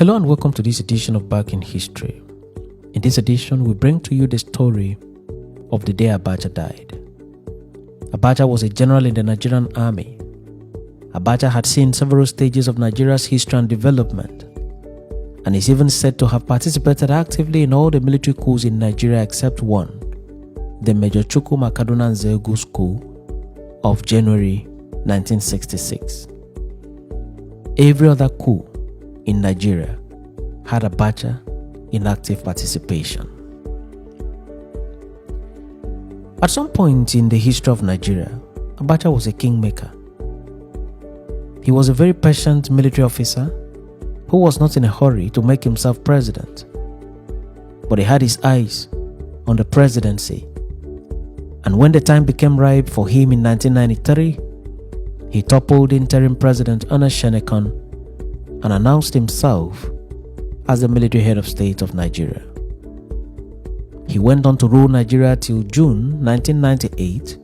Hello and welcome to this edition of Back in History. In this edition, we bring to you the story of the day Abacha died. Abacha was a general in the Nigerian army. Abacha had seen several stages of Nigeria's history and development, and is even said to have participated actively in all the military coups in Nigeria except one, the Major Chukwuma Kaduna Nzegu's coup of January 1966. Every other coup in Nigeria had Abacha in active participation. At some point in the history of Nigeria, Abacha was a kingmaker. He was a very patient military officer who was not in a hurry to make himself president, but he had his eyes on the presidency. And when the time became ripe for him in 1993, he toppled interim President Ernest Shenekan and announced himself as the military head of state of Nigeria. He went on to rule Nigeria till June 1998,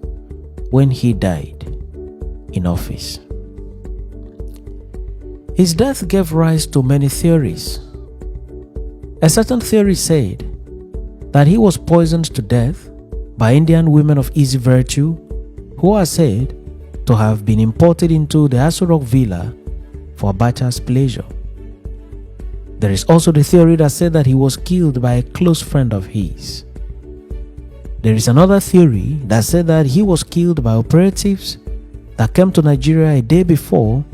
when he died in office. His death gave rise to many theories. A certain theory said that he was poisoned to death by Indian women of easy virtue who are said to have been imported into the Aso Rock villa for Abacha's pleasure. There is also the theory that said that he was killed by a close friend of his. There is another theory that said that he was killed by operatives that came to Nigeria a day before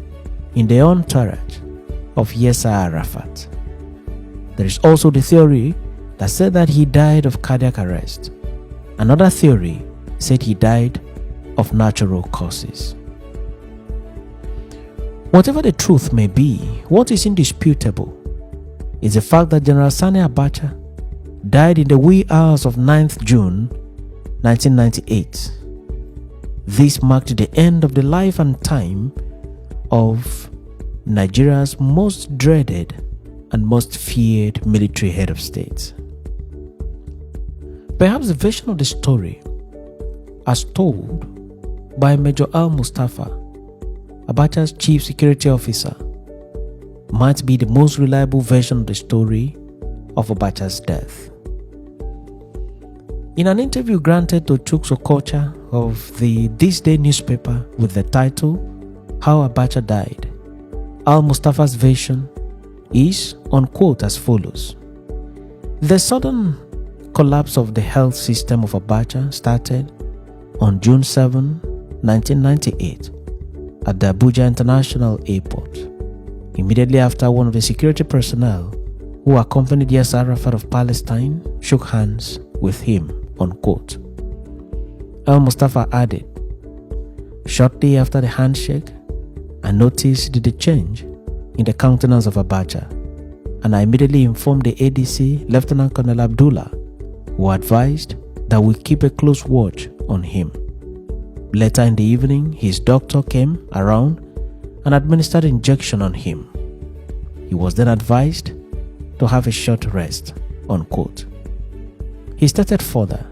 in the entourage of Yasser Arafat. There is also the theory that said that he died of cardiac arrest. Another theory said he died of natural causes. Whatever the truth may be, what is indisputable is the fact that General Sani Abacha died in the wee hours of 9th June 1998. This marked the end of the life and time of Nigeria's most dreaded and most feared military head of state. Perhaps the version of the story, as told by Major Al-Mustafa, Abacha's chief security officer, might be the most reliable version of the story of Abacha's death. In an interview granted to Chuks Okocha of the This Day newspaper with the title How Abacha Died, Al-Mustafa's version is, unquote, as follows. The sudden collapse of the health system of Abacha started on June 7, 1998 at the Abuja International Airport, immediately after one of the security personnel who accompanied Yasser Arafat of Palestine shook hands with him, unquote. Al-Mustafa added, shortly after the handshake, I noticed the change in the countenance of Abacha, and I immediately informed the ADC, Lieutenant Colonel Abdullah, who advised that we keep a close watch on him. Later in the evening, his doctor came around and administered injection on him. He was then advised to have a short rest, unquote. He stated further,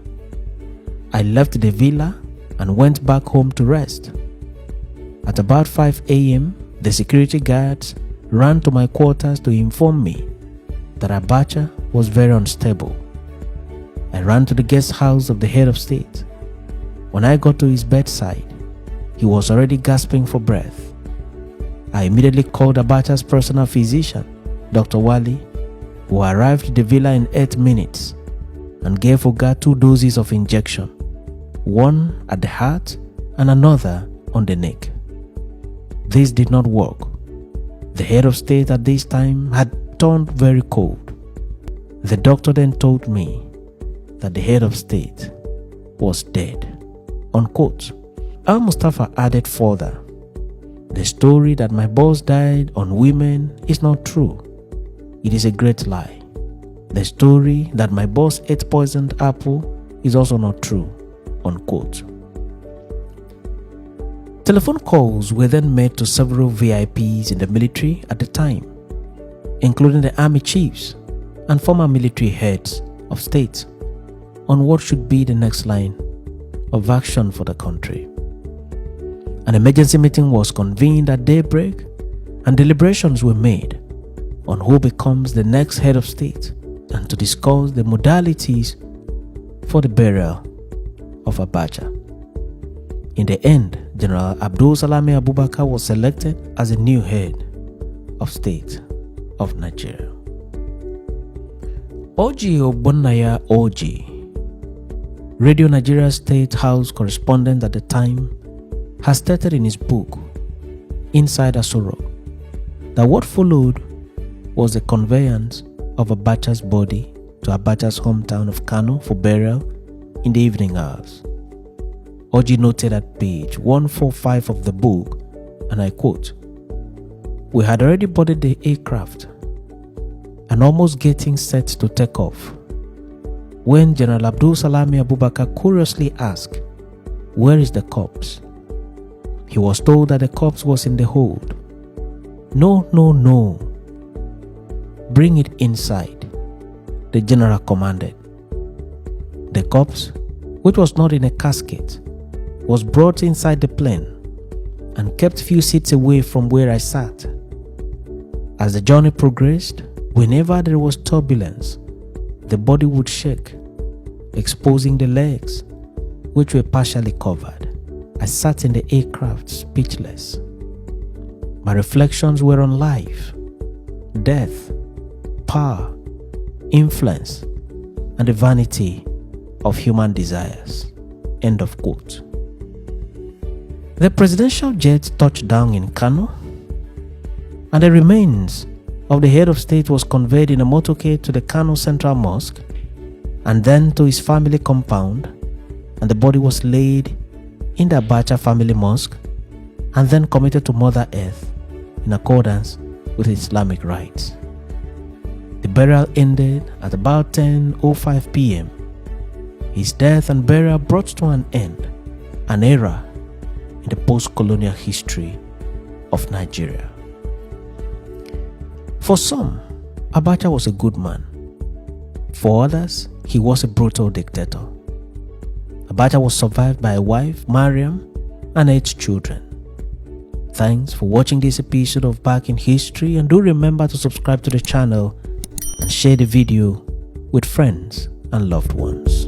I left the villa and went back home to rest. At about 5 a.m., the security guards ran to my quarters to inform me that Abacha was very unstable. I ran to the guest house of the head of state. When I got to his bedside, he was already gasping for breath. I immediately called Abacha's personal physician, Dr. Wali, who arrived at the villa in 8 minutes and gave Oga 2 doses of injection, one at the heart and another on the neck. This did not work. The head of state at this time had turned very cold. The doctor then told me that the head of state was dead, unquote. Al-Mustafa added further, the story that my boss died on women is not true. It is a great lie. The story that my boss ate poisoned apple is also not true, unquote. Telephone calls were then made to several VIPs in the military at the time, including the army chiefs and former military heads of state, on what should be the next line of action for the country. An emergency meeting was convened at daybreak and deliberations were made on who becomes the next head of state and to discuss the modalities for the burial of Abacha. In the end, General Abdul Salami Abubakar was selected as the new head of state of Nigeria. Oji Ogbonnaya Oji, Radio Nigeria State House correspondent at the time, has stated in his book, Inside Aso Rock, that what followed was the conveyance of Abacha's body to Abacha's hometown of Kano for burial in the evening hours. Oji noted at page 145 of the book, and I quote, "We had already boarded the aircraft and almost getting set to take off when General Abdul Salami Abubakar curiously asked, 'Where is the corpse?' He was told that the corpse was in the hold. 'No, no, no. Bring it inside,' the general commanded. The corpse, which was not in a casket, was brought inside the plane and kept few seats away from where I sat. As the journey progressed, whenever there was turbulence, the body would shake, exposing the legs, which were partially covered. I sat in the aircraft speechless. My reflections were on life, death, power, influence, and the vanity of human desires." End of quote. The presidential jet touched down in Kano, and the remains of the head of state was conveyed in a motorcade to the Kano Central Mosque and then to his family compound, and the body was laid in the Abacha family mosque and then committed to Mother Earth in accordance with Islamic rites. The burial ended at about 10:05 p.m. His death and burial brought to an end an era in the post-colonial history of Nigeria. For some, Abacha was a good man. For others, he was a brutal dictator. Abacha was survived by a wife, Mariam, and 8 children. Thanks for watching this episode of Back in History, and do remember to subscribe to the channel and share the video with friends and loved ones.